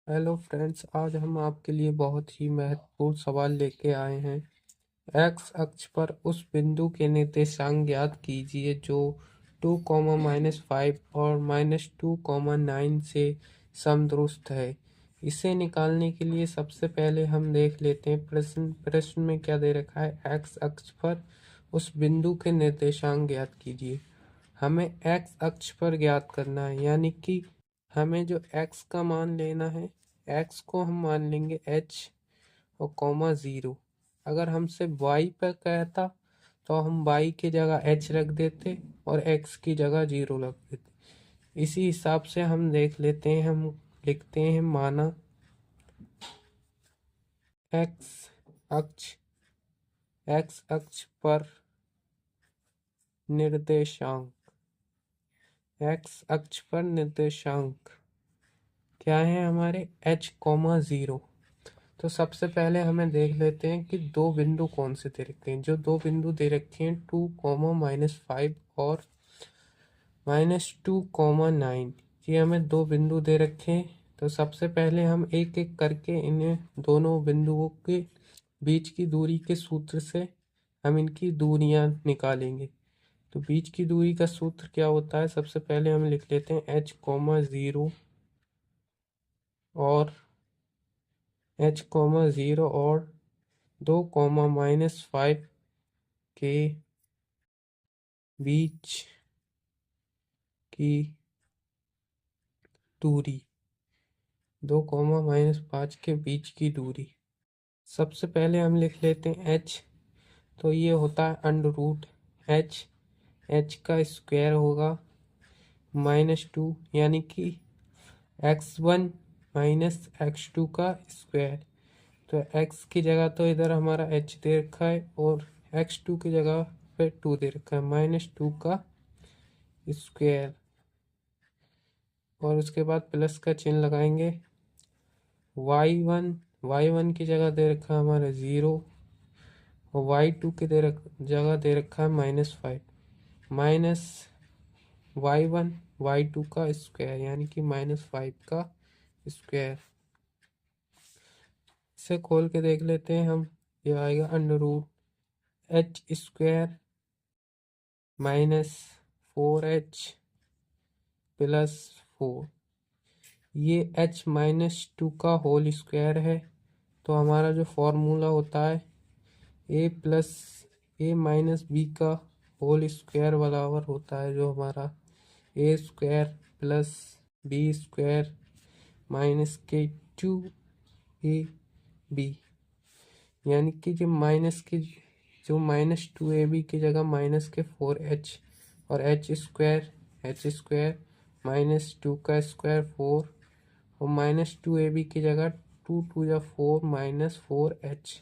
Hello friends, आज हम आपके लिए बहुत ही महत्वपूर्ण सवाल लेके आए हैं। एक्स अक्ष पर उस बिंदु के निर्देशांक ज्ञात कीजिए जो 2, -5 और -2, 9 से समदुरुस्त है। इसे निकालने के लिए सबसे पहले हम देख लेते हैं प्रश्न में क्या दे रखा है। एक्स अक्ष पर उस बिंदु के निर्देशांक ज्ञात कीजिए। हमें एक्स अक्ष पर ज्ञात करना है, यानी कि हमें जो एक्स का मान लेना है, एक्स को हम मान लेंगे एच और कॉमा 0। अगर हमसे वाई पर कहता तो हम वाई की जगह एच रख देते और एक्स की जगह 0 रख देते। इसी हिसाब से हम देख लेते हैं। हम लिखते हैं माना एक्स अक्ष पर निर्देशांक क्या है हमारे h, 0। तो सबसे पहले हमें देख लेते हैं कि दो बिंदु कौन से दे रखे हैं। जो दो बिंदु दे रखे हैं 2, -5 और -2, 9, ये हमें दो बिंदु दे रखे हैं। तो सबसे पहले हम एक एक करके इन्हें दोनों बिंदुओं के बीच की दूरी के सूत्र से हम इनकी दूरियां निकालेंगे। तो बीच की दूरी का सूत्र क्या होता है, सबसे पहले हम लिख लेते हैं h, 0 और h, 0 और 2, -5 के बीच की दूरी। 2, -5 के बीच की दूरी। सबसे पहले हम लिख लेते हैं h। तो ये होता है √h। h का स्क्वायर होगा -2, यानी कि x1 -x2 का स्क्वायर। तो x की जगह तो इधर हमारा h दे रखा है और x2 की जगह पे 2 दे रखा है, -2 का स्क्वायर। और उसके बाद प्लस का चिन्ह लगाएंगे। y1 की जगह दे रखा है हमारा 0 और y2 की जगह दे रखा है -5। माइनस y1 y2 का स्क्वायर, यानी कि -5 का स्क्वायर। इसे खोल के देख लेते हैं हम। ये आएगा √h² -4h + 4। ये h-2 का होल स्क्वायर है। तो हमारा जो फॉर्मूला होता है a+a-b का होल स्क्वायर बराबर होता है जो हमारा a² + b² -k2ab, यानी कि जो -2ab की जगह -4h और h² -2 का स्क्वायर 4 और -2ab की जगह 2 या 4 -4h।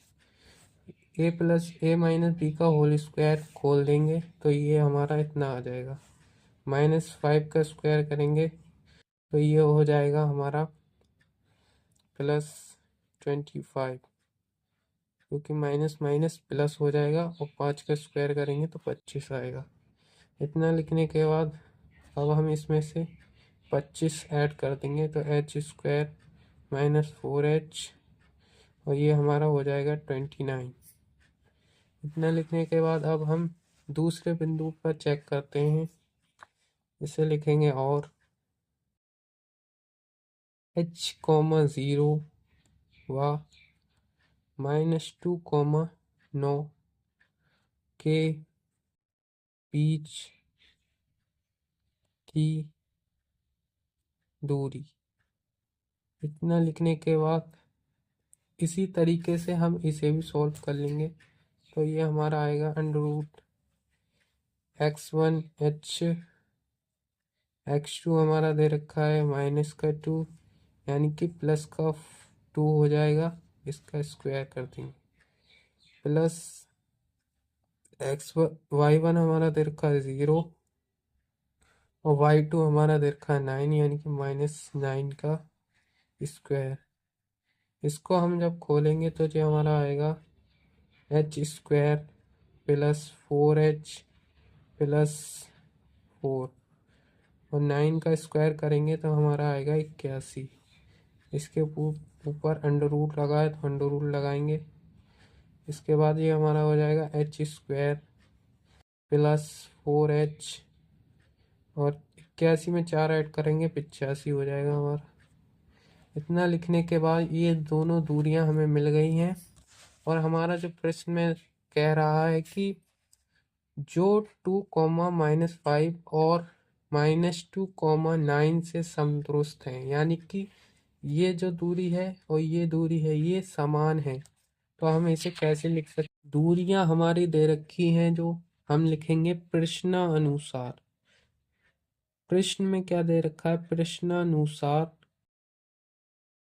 a+a-b का होल स्क्वायर खोल देंगे तो ये हमारा इतना आ जाएगा। -5 का स्क्वायर करेंगे तो ये हो जाएगा हमारा +25, क्योंकि माइनस माइनस प्लस हो जाएगा और 5 का स्क्वायर करेंगे तो 25 आएगा। इतना लिखने के बाद अब हम इसमें से 25 ऐड कर देंगे तो h² -4h और ये हमारा हो जाएगा 29। इतना लिखने के बाद अब हम दूसरे बिंदु पर चेक करते हैं। इसे लिखेंगे और h, 0 व -2, 9 के बीच की दूरी। इतना लिखने के बाद इसी तरीके से हम इसे भी सॉल्व कर लेंगे। तो ये हमारा आएगा √x1h, x2 हमारा दे रखा है -2, यानी कि प्लस का 2 हो जाएगा, इसका स्क्वायर कर देंगे। प्लस y1 हमारा दे रखा है 0 और y2 हमारा दे रखा है 9, यानी कि -9 का स्क्वायर। इसको हम जब खोलेंगे तो जो हमारा आएगा h² +4h +4 और 9 का स्क्वायर करेंगे तो हमारा आएगा 81। इसके ऊपर अंडर रूट लगाए तो अंडर रूट लगाएंगे। इसके बाद ये हमारा हो जाएगा एच स्क्वायर प्लस 4h, और 81 में 4 ऐड करेंगे 85 हो जाएगा हमारा। इतना लिखने के बाद ये दोनों दूरियां हमें मिल गई हैं, और हमारा जो प्रश्न में कह रहा है कि जो 2, -5 और -2, 9 से समदुरुस्त हैं, यानी कि ये जो दूरी है और ये दूरी है ये समान है। तो हम इसे कैसे लिख सकते? दूरियां हमारी दे रखी हैं जो हम लिखेंगे प्रश्नानुसार। प्रश्न में क्या दे रखा है?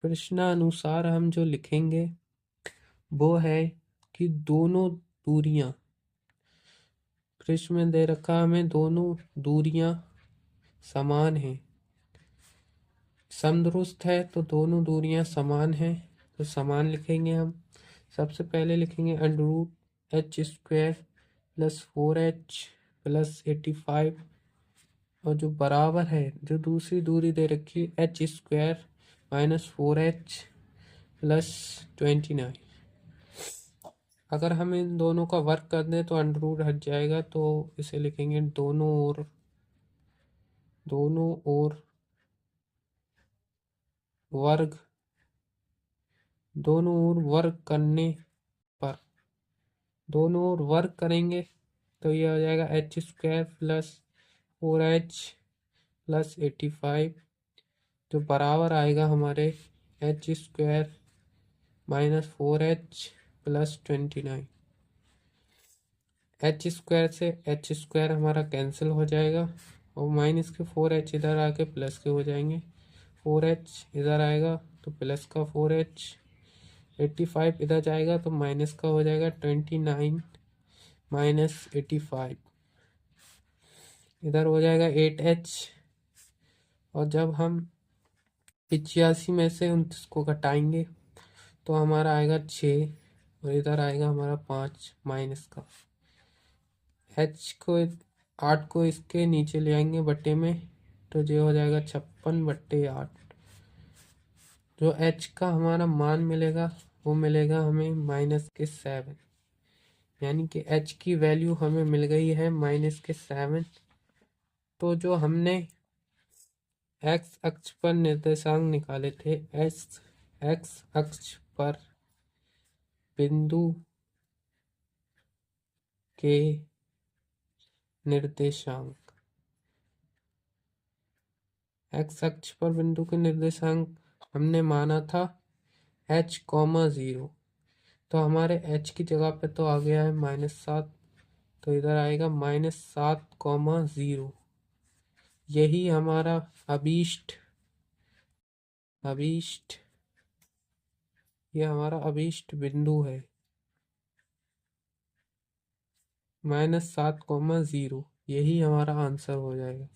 प्रश्नानुसार हम जो लिखेंगे वो है कि दोनों दूरियां, प्रश्न में दे रखा हमें दोनों दूरियां समान हैं। समदुरुस्त है तो दोनों दूरियां समान हैं, तो समान लिखेंगे हम। सबसे पहले लिखेंगे under root h square plus 4h plus 85, और जो बराबर है, जो दूसरी दूरी दे रखी है, एच स्क्वायर -4h प्लस 29। अगर हम इन दोनों का वर्क कर दें तो अंडर रूट हट जाएगा, तो इसे लिखेंगे दोनों ओर वर्ग, दोनों ओर वर्ग करने पर, दोनों ओर वर्ग करेंगे तो ये हो जाएगा H square plus 4h plus 85, जो बराबर आएगा हमारे H square -4h plus 29। H square से एच स्क्वायर हमारा कैंसिल हो जाएगा, और माइनस के 4h इधर आके प्लस के हो जाएंगे। 4h इधर आएगा तो प्लस का 4h, 85 इधर जाएगा तो माइनस का हो जाएगा 29 माइनस 85, इधर हो जाएगा 8h। और जब हम 85 में से 29 को घटाएंगे तो हमारा आएगा 6, और इधर आएगा हमारा 5 माइनस का। h को 8 को इसके नीचे ले आएंगे बट्टे में, तो ये हो जाएगा 56/8। जो h का हमारा मान मिलेगा वो मिलेगा हमें -7, यानी कि h की वैल्यू हमें मिल गई है -7। तो जो हमने x अक्ष पर निर्देशांक निकाले थे, x अक्ष पर बिंदु के निर्देशांक, x अक्ष पर बिंदु के निर्देशांक हमने माना था h,0। तो हमारे h की जगह पे तो आ गया है -7, तो इधर आएगा -7,0। यही हमारा ये हमारा अभीष्ट बिंदु है, -7,0। यही हमारा आंसर हो जाएगा।